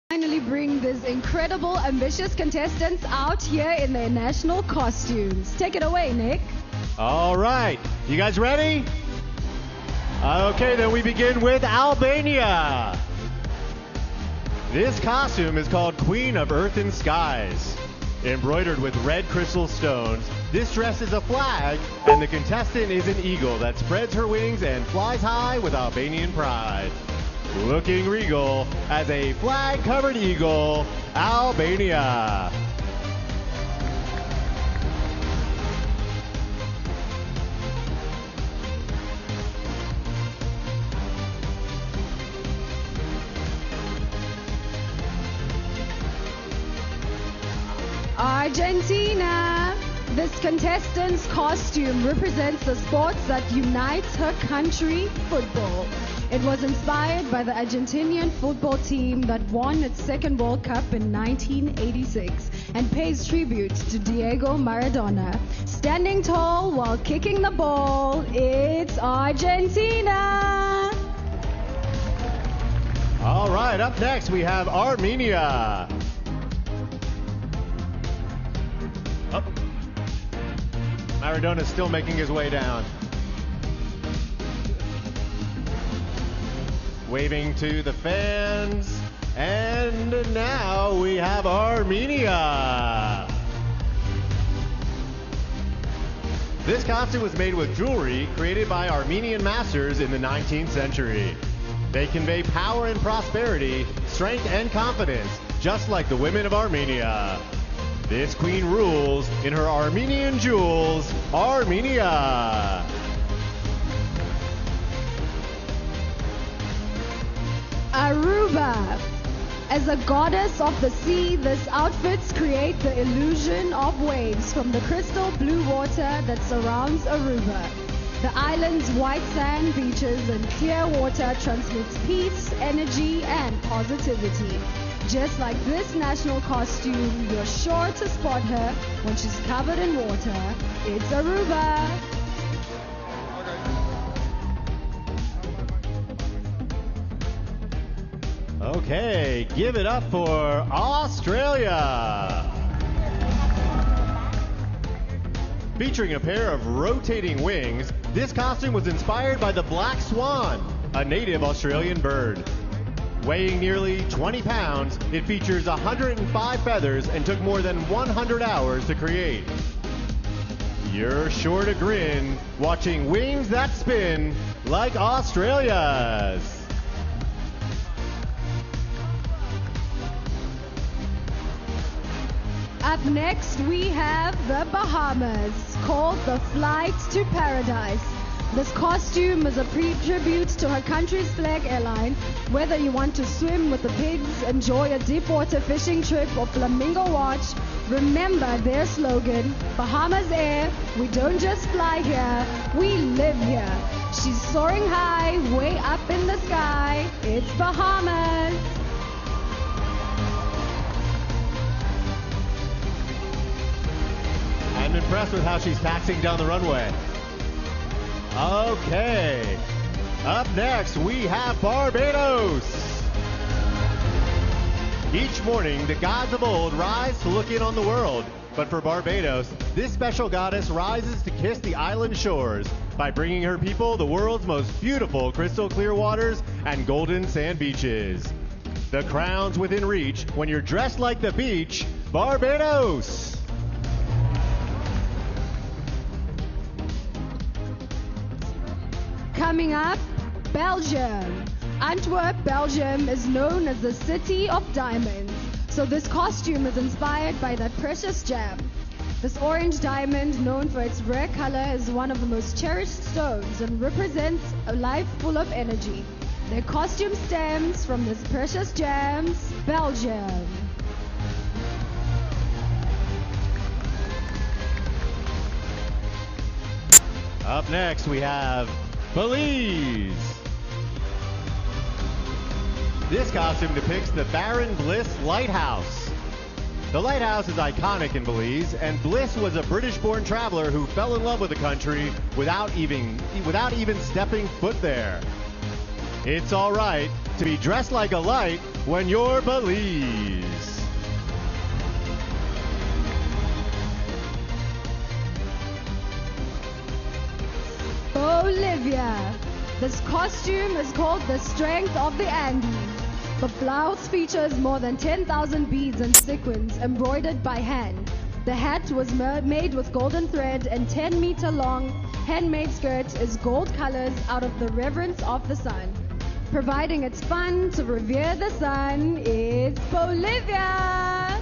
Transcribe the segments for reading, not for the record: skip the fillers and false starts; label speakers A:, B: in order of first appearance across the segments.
A: Finally bring these incredible, ambitious contestants out here in their national costumes. Take it away, Nick.
B: All right, you guys ready? Okay, then we begin with Albania. This costume is called Queen of Earth and Skies. Embroidered with red crystal stones, this dress is a flag, and the contestant is an eagle that spreads her wings and flies high with Albanian pride. Looking regal as a flag-covered eagle, Albania.
A: Argentina. This contestant's costume represents the sports that unites her country, football. It was inspired by the Argentinian football team that won its second World Cup in 1986 and pays tribute to Diego Maradona. Standing tall while kicking the ball, it's Argentina.
B: All right, up next we have Armenia. Oh. Maradona's still making his way down. Waving to the fans. And now we have Armenia. This costume was made with jewelry created by Armenian masters in the 19th century. They convey power and prosperity, strength and confidence, just like the women of Armenia. This queen rules in her Armenian jewels, Armenia.
A: Aruba. As a goddess of the sea, these outfits create the illusion of waves from the crystal blue water that surrounds Aruba. The island's white sand beaches and clear water transmits peace, energy, and positivity. Just like this national costume, you're sure to spot her when she's covered in water. It's Aruba.
B: Okay, give it up for Australia. Featuring a pair of rotating wings, this costume was inspired by the black swan, a native Australian bird. Weighing nearly 20 pounds, it features 105 feathers and took more than 100 hours to create. You're sure to grin watching wings that spin like Australia's.
A: Up next, we have the Bahamas, called the Flight to Paradise. This costume is a tribute to her country's flag airline. Whether you want to swim with the pigs, enjoy a deep water fishing trip, or flamingo watch, remember their slogan, Bahamas Air, we don't just fly here, we live here. She's soaring high, way up in the sky, it's Bahamas.
B: I'm impressed with how she's taxiing down the runway. Okay. Up next, we have Barbados. Each morning, the gods of old rise to look in on the world. But for Barbados, this special goddess rises to kiss the island shores by bringing her people the world's most beautiful crystal clear waters and golden sand beaches. The crown's within reach when you're dressed like the beach, Barbados.
A: Coming up, Belgium. Antwerp, Belgium is known as the city of diamonds. So this costume is inspired by that precious gem. This orange diamond, known for its rare color, is one of the most cherished stones and represents a life full of energy. Their costume stems from this precious gems, Belgium.
B: Up next, we have Belize. This costume depicts the Baron Bliss Lighthouse. The lighthouse is iconic in Belize, and Bliss was a British-born traveler who fell in love with the country without even stepping foot there. It's all right to be dressed like a light when you're Belize.
A: Bolivia. This costume is called the Strength of the Andes. The blouse features more than 10,000 beads and sequins embroidered by hand. The hat was made with golden thread and 10-meter long handmade skirt is gold colors out of the reverence of the sun. Providing it's fun to revere the sun is Bolivia.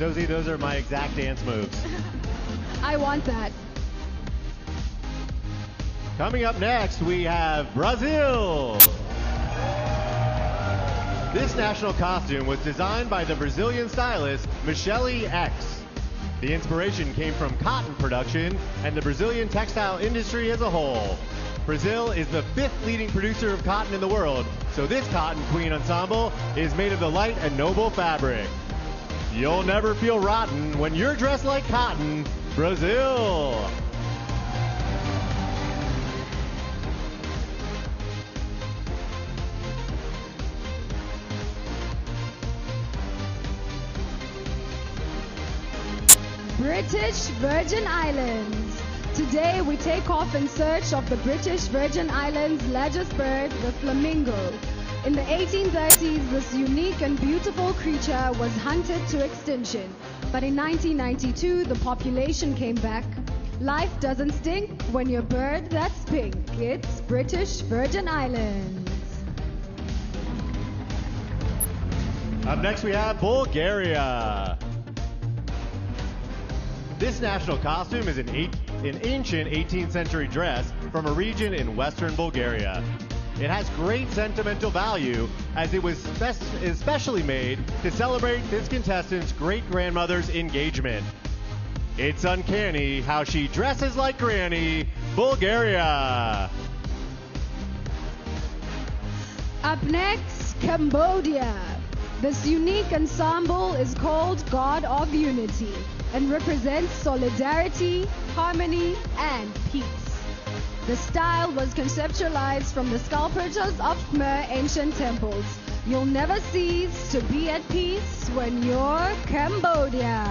B: Josie, those are my exact dance moves.
A: I want that.
B: Coming up next, we have Brazil. This national costume was designed by the Brazilian stylist Michele X. The inspiration came from cotton production and the Brazilian textile industry as a whole. Brazil is the 5th leading producer of cotton in the world, so this Cotton Queen ensemble is made of the light and noble fabric. You'll never feel rotten when you're dressed like cotton, Brazil.
A: British Virgin Islands. Today we take off in search of the British Virgin Islands largest bird, the flamingo. In the 1830s, this unique and beautiful creature was hunted to extinction. But in 1992, the population came back. Life doesn't stink when you're a bird that's pink. It's British Virgin Islands.
B: Up next, we have Bulgaria. This national costume is an ancient 18th century dress from a region in western Bulgaria. It has great sentimental value as it was especially made to celebrate this contestant's great-grandmother's engagement. It's uncanny how she dresses like Granny, Bulgaria.
A: Up next, Cambodia. This unique ensemble is called God of Unity and represents solidarity, harmony, and peace. The style was conceptualized from the sculptures of Khmer ancient temples. You'll never cease to be at peace when you're Cambodia.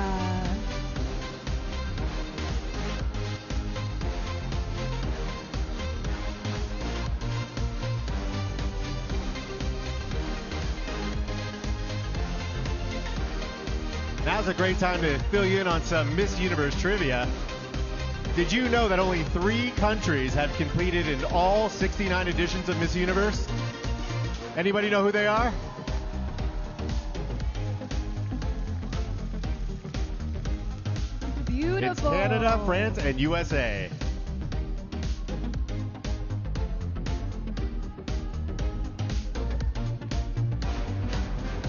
B: Now's a great time to fill you in on some Miss Universe trivia. Did you know that only 3 countries have competed in all 69 editions of Miss Universe? Anybody know who they are?
A: Beautiful.
B: It's Canada, France, and USA.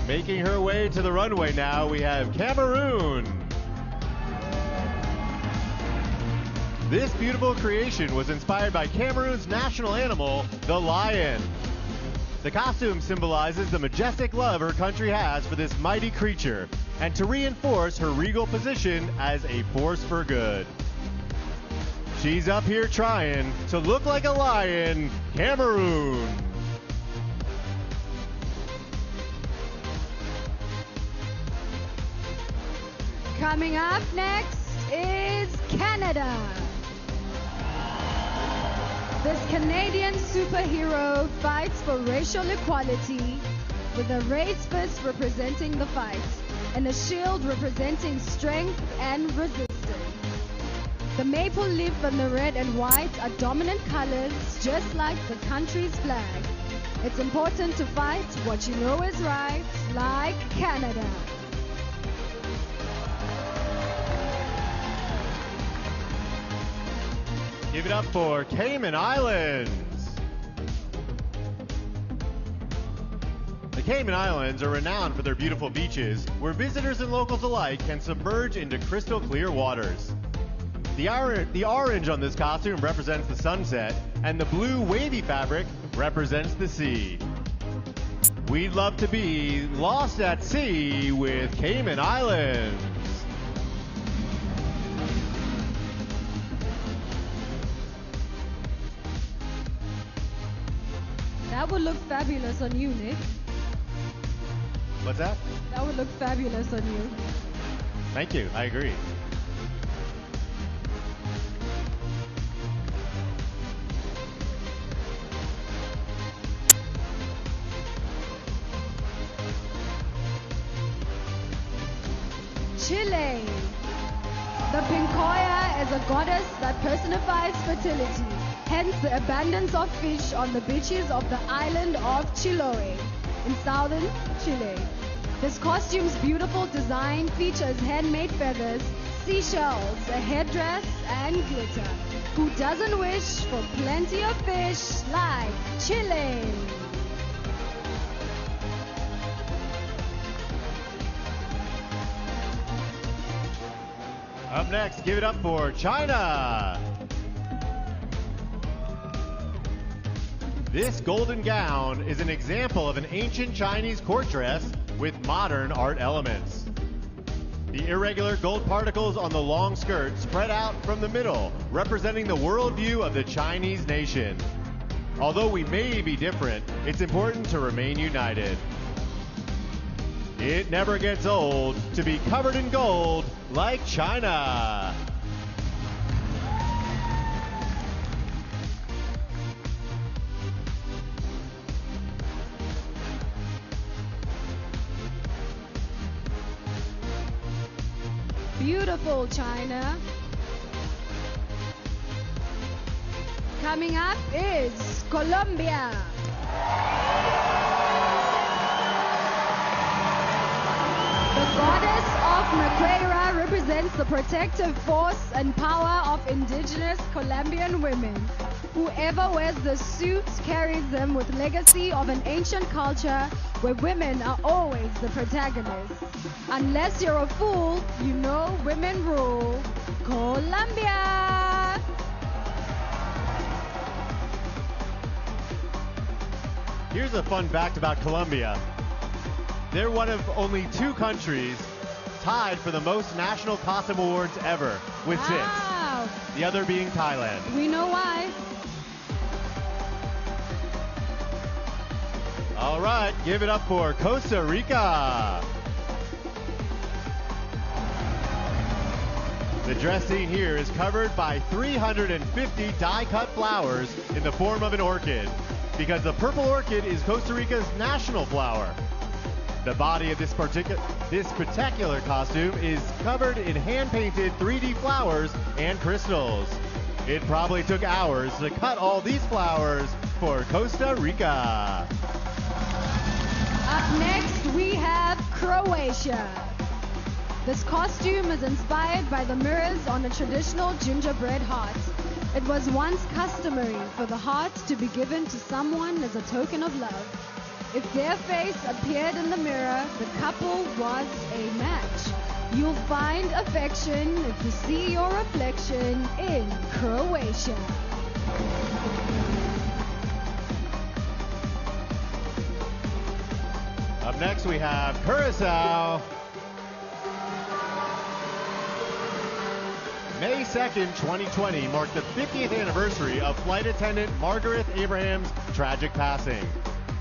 B: Making her way to the runway now, we have Cameroon. This beautiful creation was inspired by Cameroon's national animal, the lion. The costume symbolizes the majestic love her country has for this mighty creature, and to reinforce her regal position as a force for good. She's up here trying to look like a lion, Cameroon.
A: Coming up next is Canada. This Canadian superhero fights for racial equality with a raised fist representing the fight and a shield representing strength and resistance. The maple leaf and the red and white are dominant colors just like the country's flag. It's important to fight what you know is right, like Canada.
B: Give it up for Cayman Islands. The Cayman Islands are renowned for their beautiful beaches, where visitors and locals alike can submerge into crystal clear waters. The orange on this costume represents the sunset, and the blue wavy fabric represents the sea. We'd love to be lost at sea with Cayman Islands.
A: That would look fabulous on you, Nick.
B: What's that?
A: That would look fabulous on you.
B: Thank you. I agree.
A: Chile. The Pincoya is a goddess that personifies fertility, hence the abundance of fish on the beaches of the island of Chiloé in southern Chile. This costume's beautiful design features handmade feathers, seashells, a headdress, and glitter. Who doesn't wish for plenty of fish like Chile?
B: Up next, give it up for China. This golden gown is an example of an ancient Chinese court dress with modern art elements. The irregular gold particles on the long skirt spread out from the middle, representing the worldview of the Chinese nation. Although we may be different, it's important to remain united. It never gets old to be covered in gold like China.
A: Beautiful China. Coming up is Colombia. The goddess of Maquera represents the protective force and power of indigenous Colombian women. Whoever wears the suit carries them with legacy of an ancient culture where women are always the protagonists. Unless you're a fool, you know women rule. Colombia!
B: Here's a fun fact about Colombia. They're one of only 2 countries tied for the most national costume awards ever, with 6.
A: Wow.
B: The other being Thailand.
A: We know why.
B: All right, give it up for Costa Rica. The dress scene here is covered by 350 die-cut flowers in the form of an orchid, because the purple orchid is Costa Rica's national flower. The body of this particular costume is covered in hand-painted 3D flowers and crystals. It probably took hours to cut all these flowers for Costa Rica.
A: Up next, we have Croatia. This costume is inspired by the mirrors on a traditional gingerbread heart. It was once customary for the heart to be given to someone as a token of love. If their face appeared in the mirror, the couple was a match. You'll find affection if you see your reflection in Croatia.
B: Up next, we have Curacao. May 2nd, 2020 marked the 50th anniversary of flight attendant Margaret Abraham's tragic passing.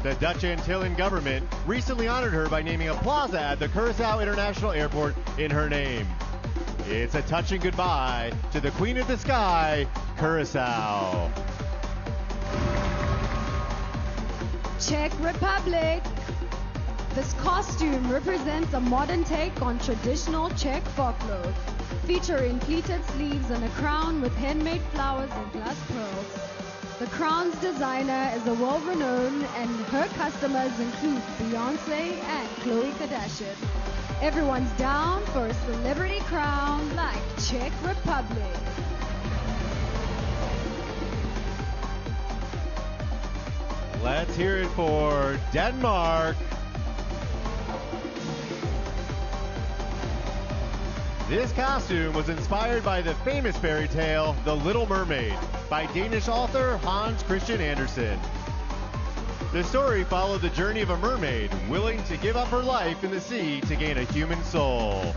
B: The Dutch Antillean government recently honored her by naming a plaza at the Curacao International Airport in her name. It's a touching goodbye to the Queen of the Sky, Curacao.
A: Czech Republic. This costume represents a modern take on traditional Czech folklore, featuring pleated sleeves and a crown with handmade flowers and glass pearls. The crown's designer is a world-renowned, and her customers include Beyoncé and Khloe Kardashian. Everyone's down for a celebrity crown like Czech Republic.
B: Let's hear it for Denmark. This costume was inspired by the famous fairy tale, The Little Mermaid, by Danish author Hans Christian Andersen. The story followed the journey of a mermaid willing to give up her life in the sea to gain a human soul.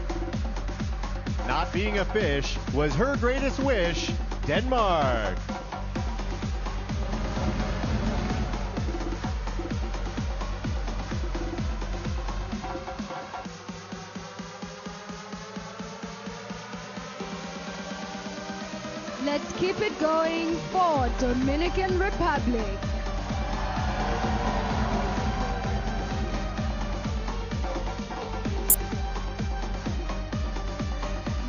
B: Not being a fish was her greatest wish, Denmark.
A: Let's keep it going for Dominican Republic.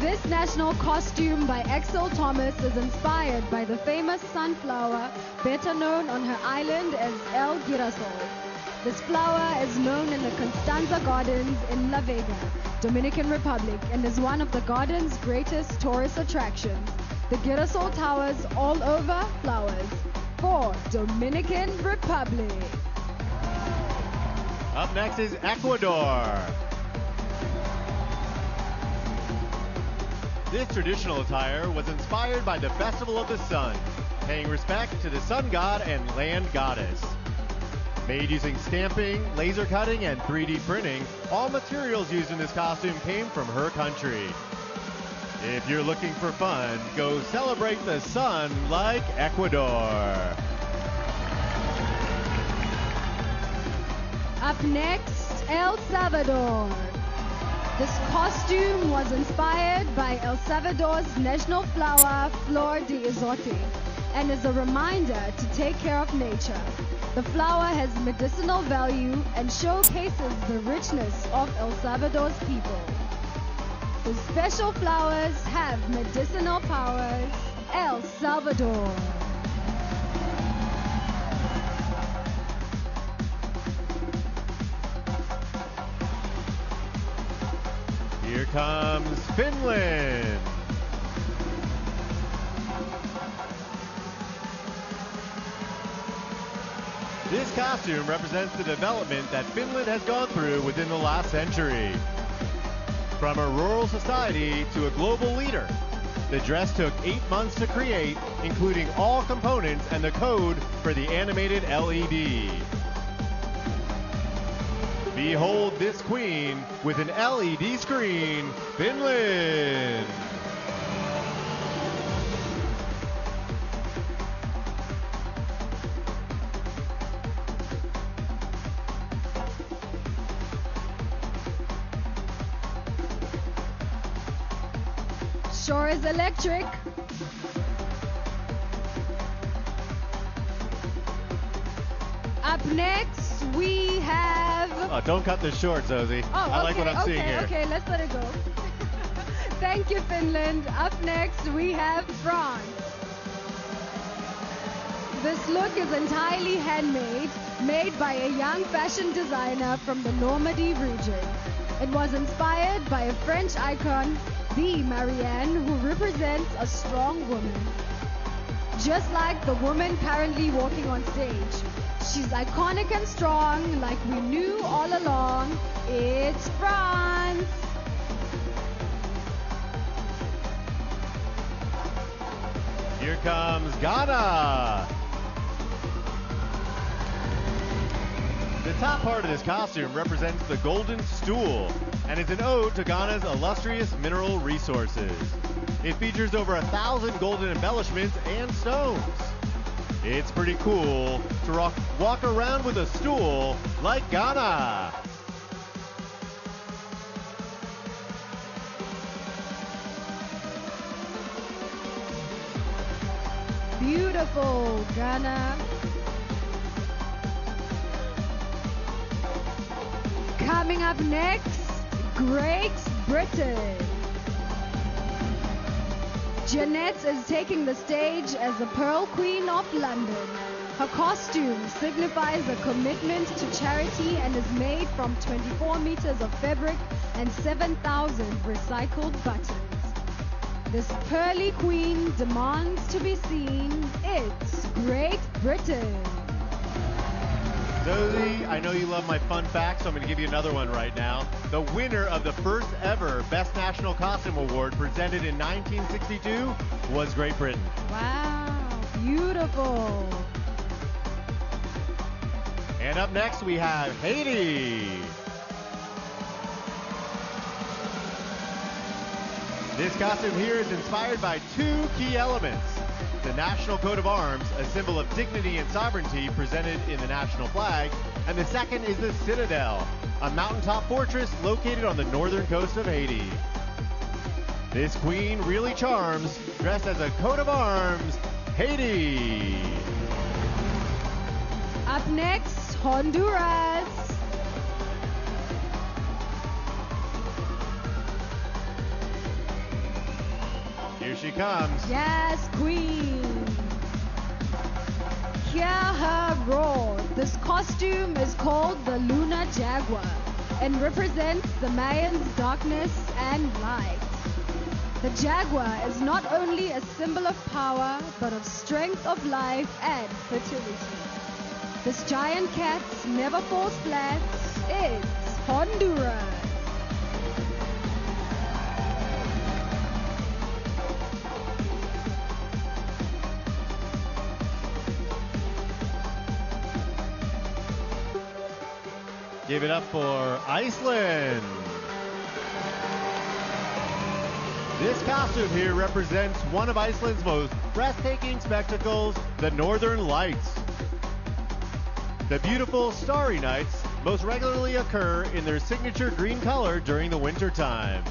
A: This national costume by Axel Thomas is inspired by the famous sunflower, better known on her island as El Girasol. This flower is known in the Constanza Gardens in La Vega, Dominican Republic, and is one of the garden's greatest tourist attractions. The Girasol towers all over flowers for Dominican Republic.
B: Up next is Ecuador. This traditional attire was inspired by the Festival of the Sun, paying respect to the sun god and land goddess. Made using stamping, laser cutting, and 3D printing, all materials used in this costume came from her country. If you're looking for fun, go celebrate the sun like Ecuador.
A: Up next, El Salvador. This costume was inspired by El Salvador's national flower, Flor de Izote, and is a reminder to take care of nature. The flower has medicinal value and showcases the richness of El Salvador's people. The special flowers have medicinal powers. El Salvador.
B: Here comes Finland. This costume represents the development that Finland has gone through within the last century. From a rural society to a global leader, the dress took 8 months to create, including all components and the code for the animated LED. Behold this queen with an LED screen, Finland!
A: Sure is electric. Up next, we have...
B: Oh, don't cut this short, Zosie. I like what I'm seeing here.
A: Okay, let's let it go. Thank you, Finland. Up next, we have France. This look is entirely handmade, made by a young fashion designer from the Normandy region. It was inspired by a French icon, the Marianne, who represents a strong woman. Just like the woman currently walking on stage. She's iconic and strong, like we knew all along. It's France!
B: Here comes Ghana! The top part of this costume represents the golden stool and is an ode to Ghana's illustrious mineral resources. It features over 1,000 golden embellishments and stones. It's pretty cool to walk around with a stool like Ghana.
A: Beautiful, Ghana. Coming up next, Great Britain. Jeanette is taking the stage as the Pearl Queen of London. Her costume signifies a commitment to charity and is made from 24 meters of fabric and 7,000 recycled buttons. This pearly queen demands to be seen. It's Great Britain.
B: Zosie, I know you love my fun facts, so I'm going to give you another one right now. The winner of the first ever Best National Costume Award presented in 1962 was Great Britain.
A: Wow, beautiful.
B: And up next we have Haiti. This costume here is inspired by two key elements. The national coat of arms, a symbol of dignity and sovereignty presented in the national flag, and the second is the Citadel, a mountaintop fortress located on the northern coast of Haiti. This queen really charms, dressed as a coat of arms, Haiti.
A: Up next, Honduras.
B: Here she comes.
A: Yes, queen. Hear her roar. This costume is called the Lunar Jaguar and represents the Mayans' darkness and light. The jaguar is not only a symbol of power, but of strength of life and fertility. This giant cat never falls flat. It's Honduras.
B: Give it up for Iceland. This costume here represents one of Iceland's most breathtaking spectacles, the Northern Lights. The beautiful starry nights most regularly occur in their signature green color during the winter time.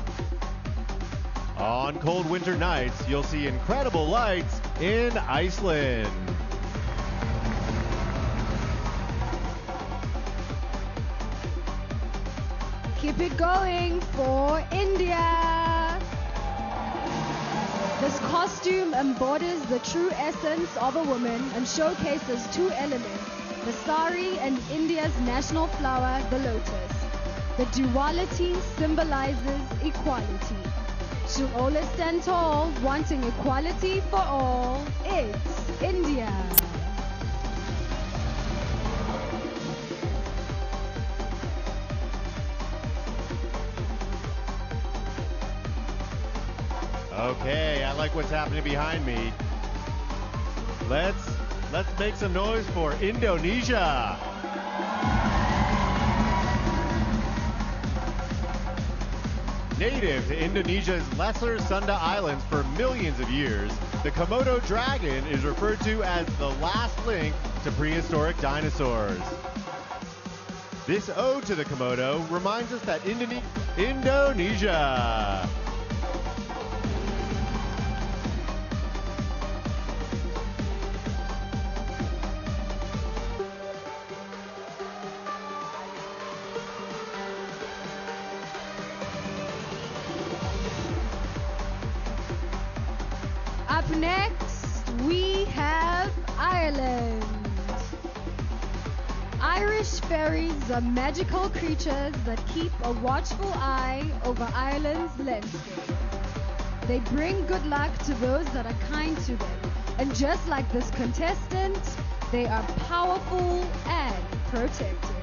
B: On cold winter nights, you'll see incredible lights in Iceland.
A: Keep it going for India. This costume embodies the true essence of a woman and showcases two elements, the sari and India's national flower, the lotus. The duality symbolizes equality. She'll always stand tall, wanting equality for all. It's India.
B: Okay, I like what's happening behind me. Let's make some noise for Indonesia. Native to Indonesia's Lesser Sunda Islands for millions of years, the Komodo dragon is referred to as the last link to prehistoric dinosaurs. This ode to the Komodo reminds us that Indonesia.
A: Up next, we have Ireland. Irish fairies are magical creatures that keep a watchful eye over Ireland's landscape. They bring good luck to those that are kind to them. And just like this contestant, they are powerful and protected.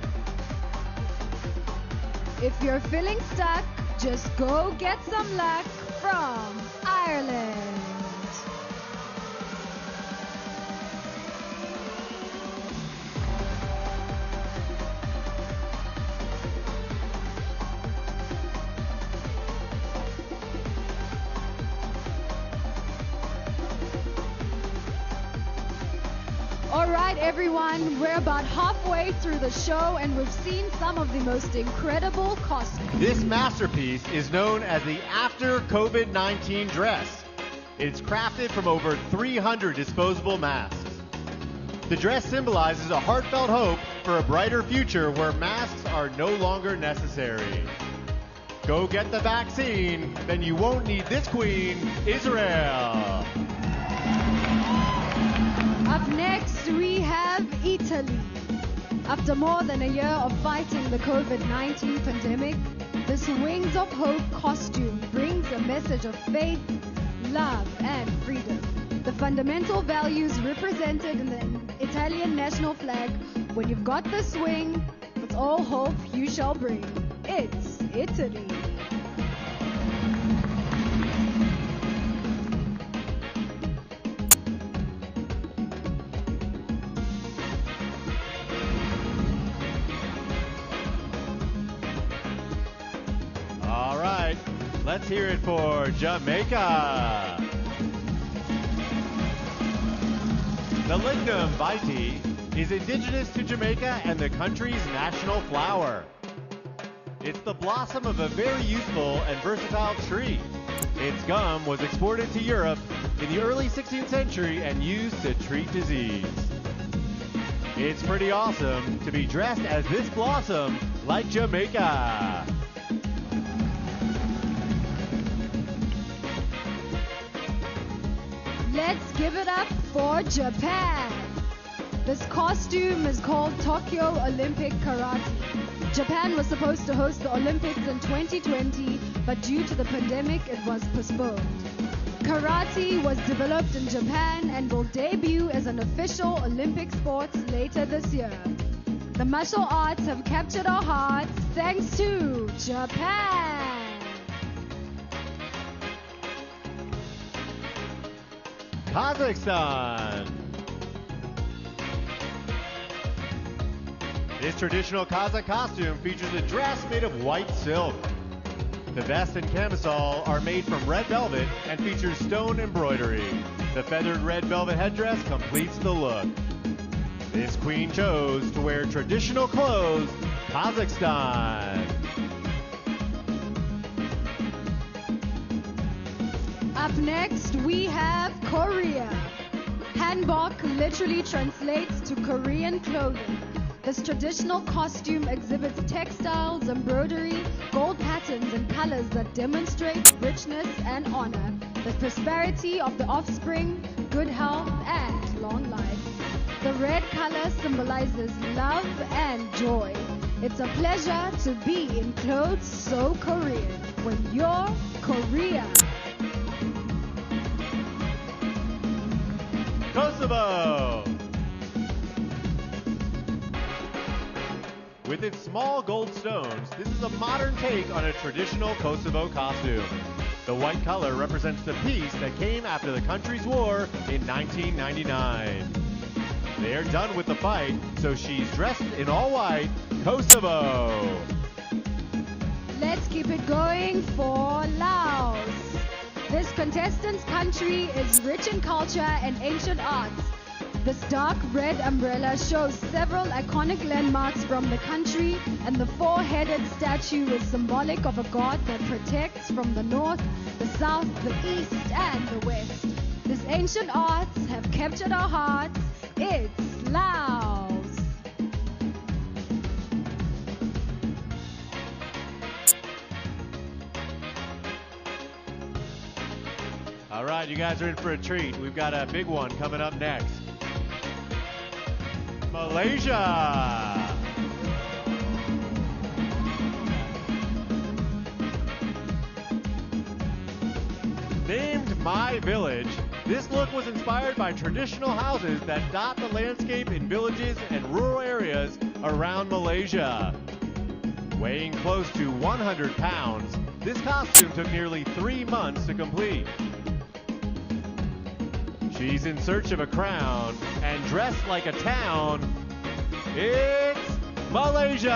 A: If you're feeling stuck, just go get some luck from Ireland. All right, everyone, we're about halfway through the show and we've seen some of the most incredible costumes.
B: This masterpiece is known as the After COVID-19 dress. It's crafted from over 300 disposable masks. The dress symbolizes a heartfelt hope for a brighter future where masks are no longer necessary. Go get the vaccine, then you won't need this queen, Israel.
A: Up next, we have Italy. After more than a year of fighting the COVID-19 pandemic, this Wings of Hope costume brings a message of faith, love, and freedom. The fundamental values represented in the Italian national flag. When you've got this wing, it's all hope you shall bring. It's Italy.
B: All right, let's hear it for Jamaica. The Lignum vitae is indigenous to Jamaica and the country's national flower. It's the blossom of a very useful and versatile tree. Its gum was exported to Europe in the early 16th century and used to treat disease. It's pretty awesome to be dressed as this blossom like Jamaica.
A: Let's give it up for Japan. This costume is called Tokyo Olympic Karate. Japan was supposed to host the Olympics in 2020, but due to the pandemic, it was postponed. Karate was developed in Japan and will debut as an official Olympic sport later this year. The martial arts have captured our hearts thanks to Japan.
B: Kazakhstan. This traditional Kazakh costume features a dress made of white silk. The vest and camisole are made from red velvet and features stone embroidery. The feathered red velvet headdress completes the look. This queen chose to wear traditional clothes, Kazakhstan.
A: Up next, we have Korea. Hanbok literally translates to Korean clothing. This traditional costume exhibits textiles, embroidery, gold patterns, and colors that demonstrate richness and honor, the prosperity of the offspring, good health, and long life. The red color symbolizes love and joy. It's a pleasure to be in clothes so Korean when you're Korea.
B: Kosovo. With its small gold stones, this is a modern take on a traditional Kosovo costume. The white color represents the peace that came after the country's war in 1999. They are done with the fight, so she's dressed in all white, Kosovo.
A: Let's keep it going for Laos. This contestant's country is rich in culture and ancient arts. This dark red umbrella shows several iconic landmarks from the country, and the four-headed statue is symbolic of a god that protects from the north, the south, the east, and the west. These ancient arts have captured our hearts. It's Laos.
B: All right, you guys are in for a treat. We've got a big one coming up next. Malaysia. Named My Village, this look was inspired by traditional houses that dot the landscape in villages and rural areas around Malaysia. Weighing close to 100 pounds, this costume took nearly 3 months to complete. She's in search of a crown and dressed like a town. It's Malaysia!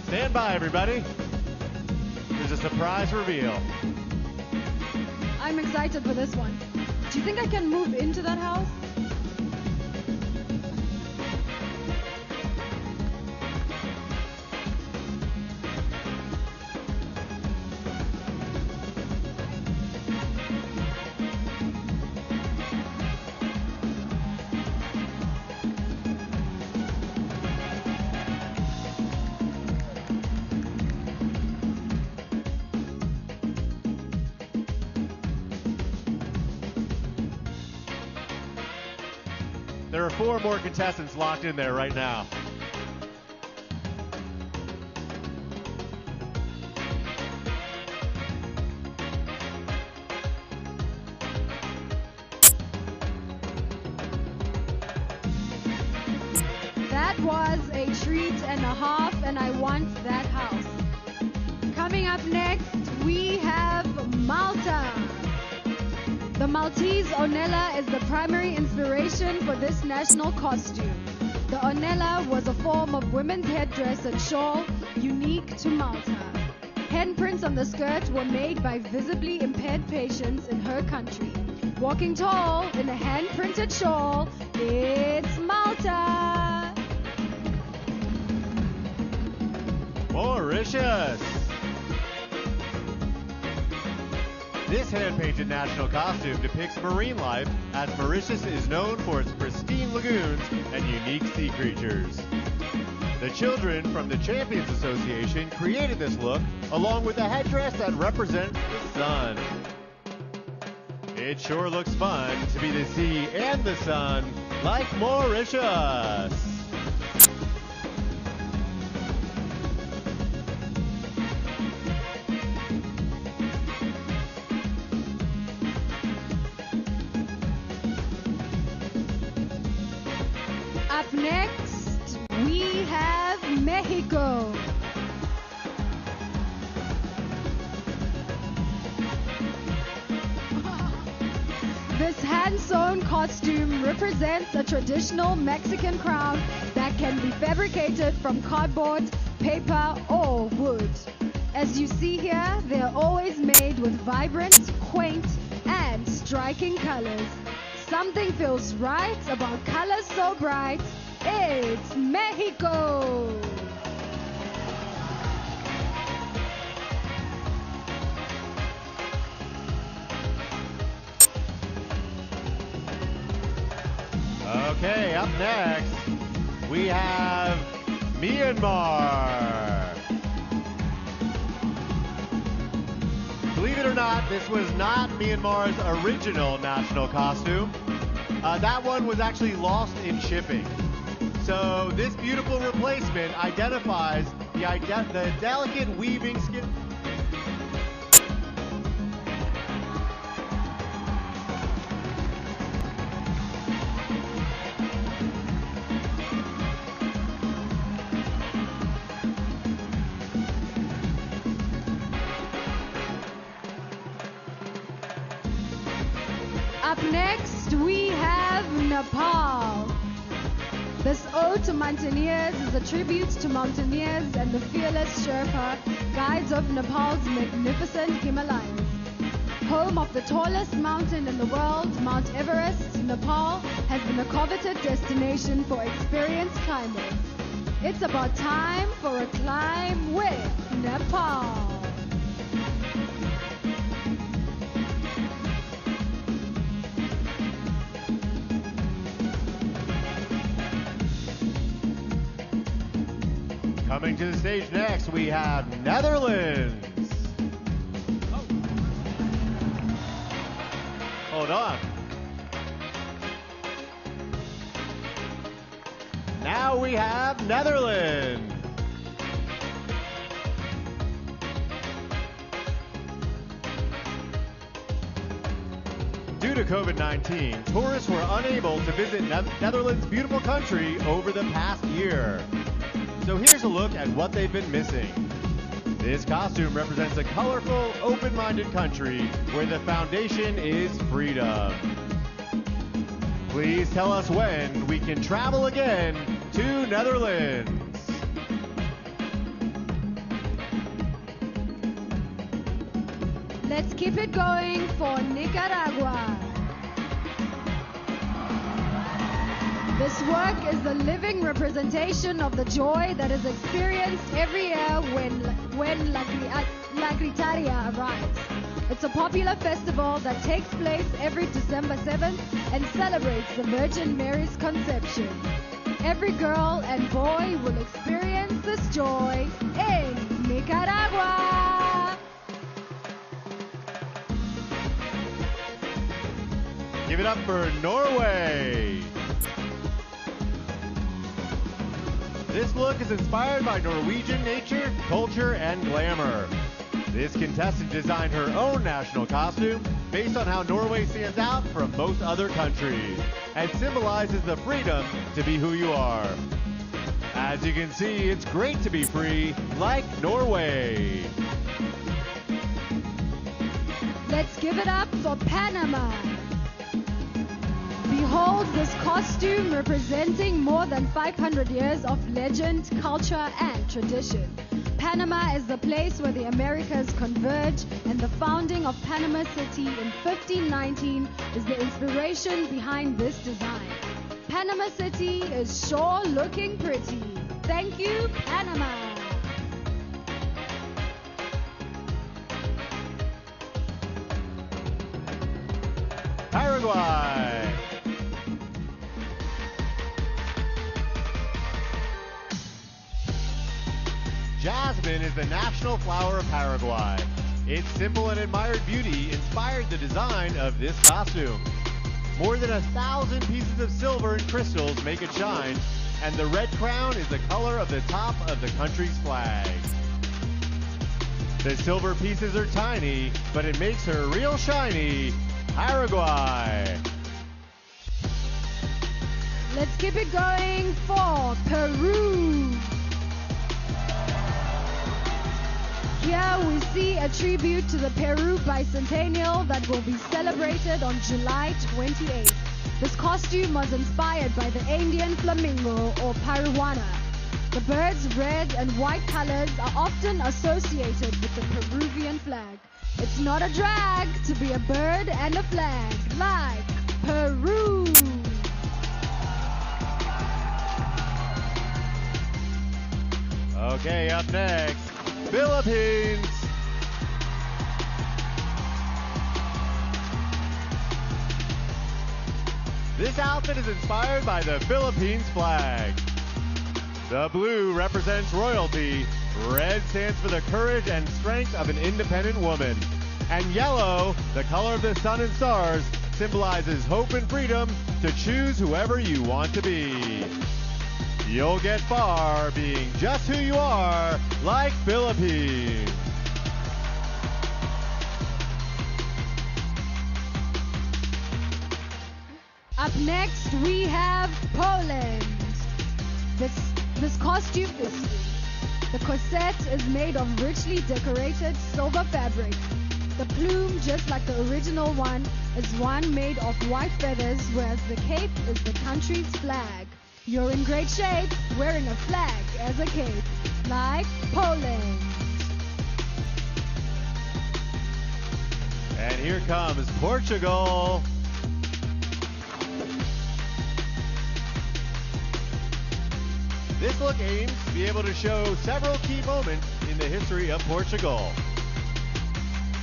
B: Stand by, everybody. There's a surprise reveal.
A: I'm excited for this one. Do you think I can move into that house?
B: There are 4 more contestants locked in there right now.
A: That was a treat and a half, and I want that house. Coming up next, we have Malta. The Maltese Onella is the primary inspiration for this national costume. The ornella was a form of women's headdress and shawl unique to Malta. Handprints on the skirt were made by visibly impaired patients in her country. Walking tall in a hand-printed shawl, it's Malta!
B: Mauritius! This hand-painted national costume depicts marine life, as Mauritius is known for its pristine lagoons and unique sea creatures. The children from the Champions Association created this look, along with a headdress that represents the sun. It sure looks fun to be the sea and the sun, like Mauritius.
A: Up next, we have Mexico. This hand-sewn costume represents a traditional Mexican crown that can be fabricated from cardboard, paper, or wood. As you see here, they're always made with vibrant, quaint, and striking colors. Something feels right about colors so bright. It's Mexico!
B: Okay, up next, we have Myanmar. Believe it or not, this was not Myanmar's original national costume. That one was actually lost in shipping. So this beautiful replacement identifies the delicate weaving skin.
A: Up next, we have Nepal. This ode to mountaineers is a tribute to mountaineers and the fearless Sherpa, guides of Nepal's magnificent Himalayas. Home of the tallest mountain in the world, Mount Everest, Nepal has been a coveted destination for experienced climbers. It's about time for a climb with Nepal.
B: Coming to the stage next, we have Netherlands. Hold on. Now we have Netherlands. Due to COVID-19, tourists were unable to visit Netherlands' beautiful country over the past year. So here's a look at what they've been missing. This costume represents a colorful, open-minded country where the foundation is freedom. Please tell us when we can travel again to Netherlands.
A: Let's keep it going for Nicaragua. This work is the living representation of the joy that is experienced every year when La Gritaria arrives. It's a popular festival that takes place every December 7th and celebrates the Virgin Mary's conception. Every girl and boy will experience this joy in Nicaragua.
B: Give it up for Norway. This look is inspired by Norwegian nature, culture, and glamour. This contestant designed her own national costume based on how Norway stands out from most other countries and symbolizes the freedom to be who you are. As you can see, it's great to be free, like Norway.
A: Let's give it up for Panama. holds this costume representing more than 500 years of legend, culture, and tradition. Panama is the place where the Americas converge, and the founding of Panama City in 1519 is the inspiration behind this design. Panama City is sure looking pretty. Thank you, Panama.
B: Paraguay. Jasmine is the national flower of Paraguay. Its simple and admired beauty inspired the design of this costume. More than 1,000 pieces of silver and crystals make it shine, and the red crown is the color of the top of the country's flag. The silver pieces are tiny, but it makes her real shiny. Paraguay.
A: Let's keep it going for Peru. Here we see a tribute to the Peru bicentennial that will be celebrated on July 28th. This costume was inspired by the Andean flamingo or Paruana. The bird's red and white colors are often associated with the Peruvian flag. It's not a drag to be a bird and a flag like Peru.
B: Okay, up next, Philippines. This outfit is inspired by the Philippines flag. The blue represents royalty, red stands for the courage and strength of an independent woman, and yellow, the color of the sun and stars, symbolizes hope and freedom to choose whoever you want to be. You'll get far being just who you are, like Philippines.
A: Up next, we have Poland. This costume is sweet. The corset is made of richly decorated silver fabric. The plume, just like the original one, is one made of white feathers, whereas the cape is the country's flag. You're in great shape wearing a flag as a cape, like Poland.
B: And here comes Portugal. This look aims to be able to show several key moments in the history of Portugal.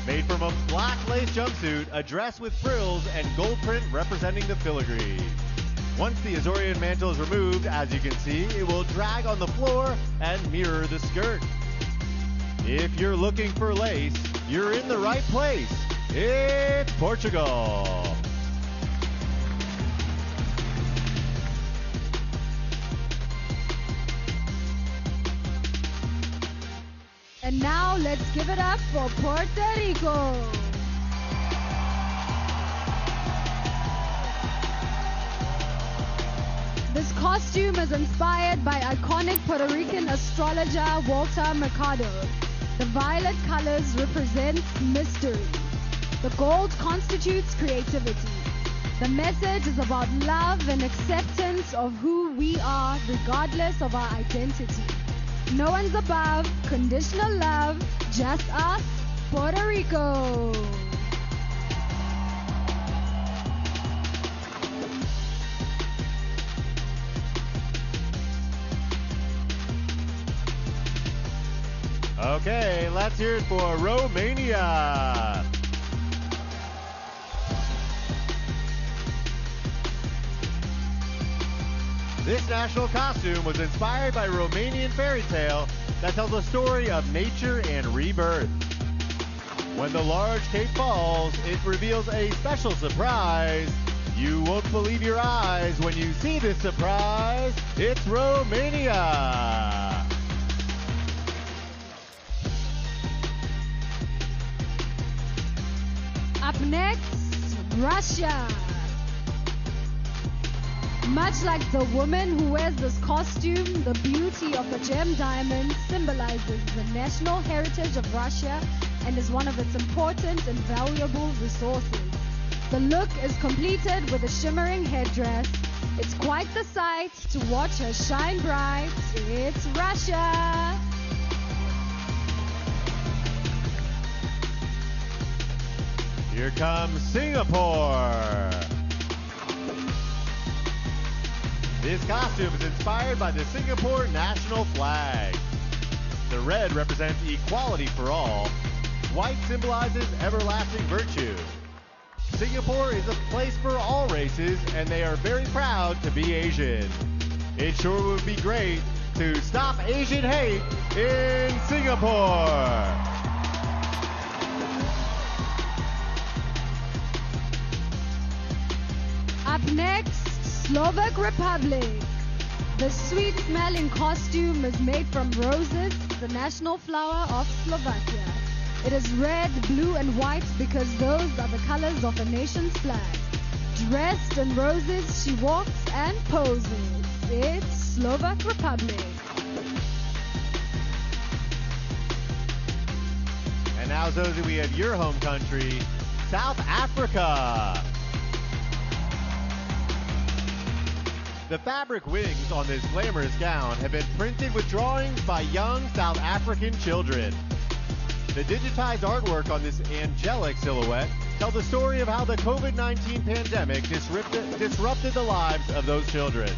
B: Made from a black lace jumpsuit, a dress with frills, and gold print representing the filigree. Once the Azorean mantle is removed, as you can see, it will drag on the floor and mirror the skirt. If you're looking for lace, you're in the right place. It's Portugal.
A: And now let's give it up for Puerto Rico. This costume is inspired by iconic Puerto Rican astrologer Walter Mercado. The violet colors represent mystery. The gold constitutes creativity. The message is about love and acceptance of who we are regardless of our identity. No one's above, conditional love, just us, Puerto Rico.
B: Okay, let's hear it for Romania. This national costume was inspired by a Romanian fairy tale that tells a story of nature and rebirth. When the large cape falls, it reveals a special surprise. You won't believe your eyes when you see this surprise. It's Romania.
A: Up next, Russia. Much like the woman who wears this costume, the beauty of the gem diamond symbolizes the national heritage of Russia and is one of its important and valuable resources. The look is completed with a shimmering headdress. It's quite the sight to watch her shine bright. It's Russia.
B: Here comes Singapore. This costume is inspired by the Singapore national flag. The red represents equality for all. White symbolizes everlasting virtue. Singapore is a place for all races, and they are very proud to be Asian. It sure would be great to stop Asian hate in Singapore.
A: Up next, Slovak Republic. The sweet-smelling costume is made from roses, the national flower of Slovakia. It is red, blue, and white because those are the colors of the nation's flag. Dressed in roses, she walks and poses. It's Slovak Republic.
B: And now, Zosie, we have your home country, South Africa. The fabric wings on this glamorous gown have been printed with drawings by young South African children. The digitized artwork on this angelic silhouette tell the story of how the COVID-19 pandemic disrupted the lives of those children.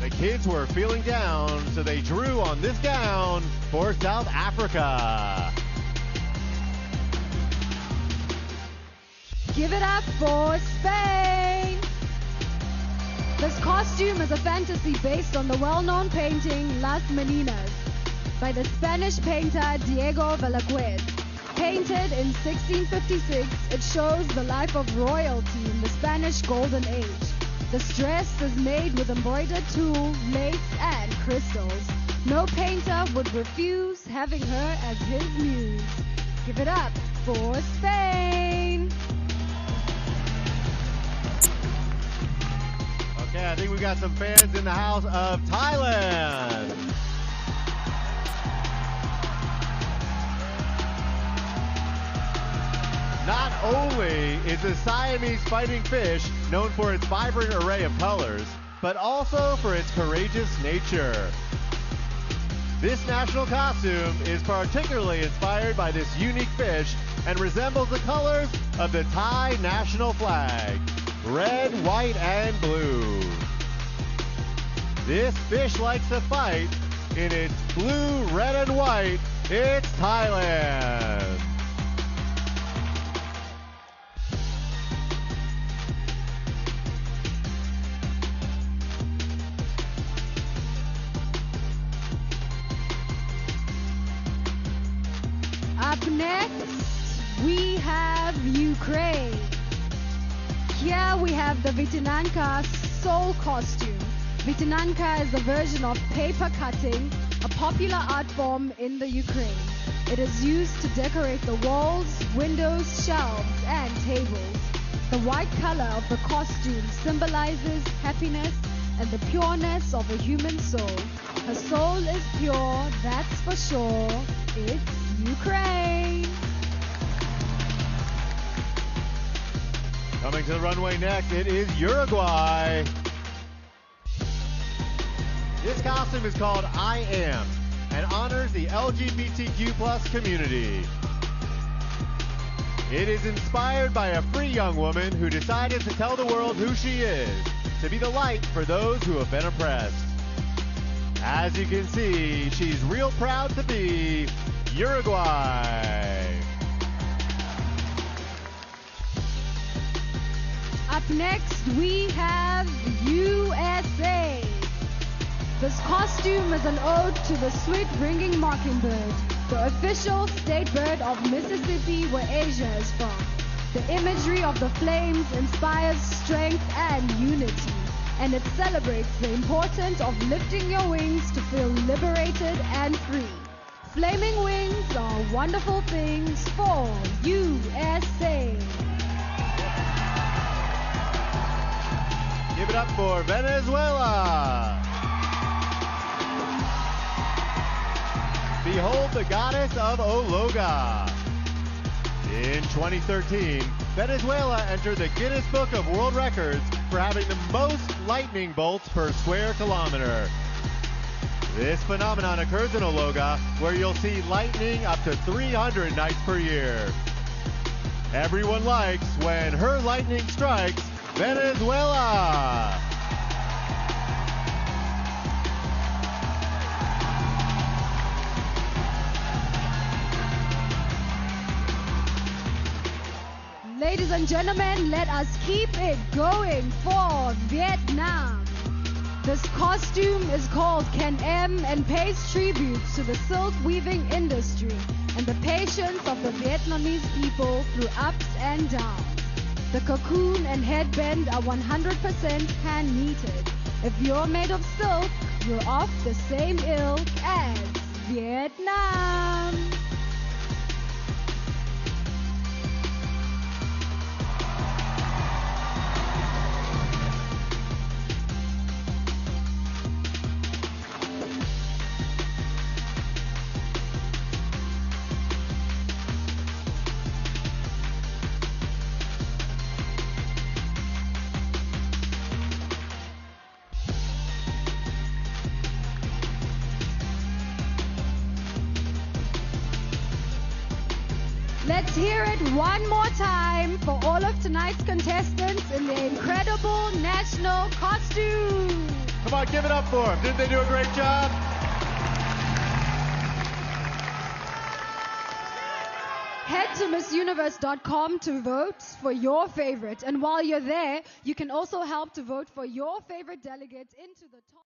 B: The kids were feeling down, so they drew on this gown for South Africa.
A: Give it up for Spain. This costume is a fantasy based on the well-known painting Las Meninas by the Spanish painter Diego Velázquez. Painted in 1656, it shows the life of royalty in the Spanish Golden Age. This dress is made with embroidered tulle, lace, and crystals. No painter would refuse having her as his muse. Give it up for Spain.
B: Okay, I think we've got some fans in the house of Thailand. Not only is the Siamese fighting fish known for its vibrant array of colors, but also for its courageous nature. This national costume is particularly inspired by this unique fish and resembles the colors of the Thai national flag, red, white, and blue. This fish likes to fight in its blue, red, and white. It's Thailand.
A: Up next, we have Ukraine. Here we have the Vitinanka soul costume. Vitinanka is a version of paper cutting, a popular art form in the Ukraine. It is used to decorate the walls, windows, shelves, and tables. The white color of the costume symbolizes happiness and the pureness of a human soul. Her soul is pure, that's for sure. It's Ukraine.
B: Coming to the runway next, it is Uruguay. This costume is called I Am and honors the LGBTQ+ community. It is inspired by a free young woman who decided to tell the world who she is, to be the light for those who have been oppressed. As you can see, she's real proud to be Uruguay.
A: Up next, we have USA. This costume is an ode to the sweet ringing mockingbird, the official state bird of Mississippi, where Asia is from. The imagery of the flames inspires strength and unity, and it celebrates the importance of lifting your wings to feel liberated and free. Flaming wings are wonderful things for USA.
B: Give it up for Venezuela. Behold the goddess of Ologa. In 2013, Venezuela entered the Guinness Book of World Records for having the most lightning bolts per square kilometer. This phenomenon occurs in Ologa, where you'll see lightning up to 300 nights per year. Everyone likes when her lightning strikes Venezuela.
A: Ladies and gentlemen, let us keep it going for Vietnam. This costume is called Can Em and pays tribute to the silk weaving industry and the patience of the Vietnamese people through ups and downs. The cocoon and headband are 100% hand knitted. If you're made of silk, you're of the same ilk as Vietnam. Let's hear it one more time for all of tonight's contestants in their incredible national costume.
B: Come on, give it up for them. Didn't they do a great job?
A: Head to MissUniverse.com to vote for your favorite. And while you're there, you can also help to vote for your favorite delegate into the top.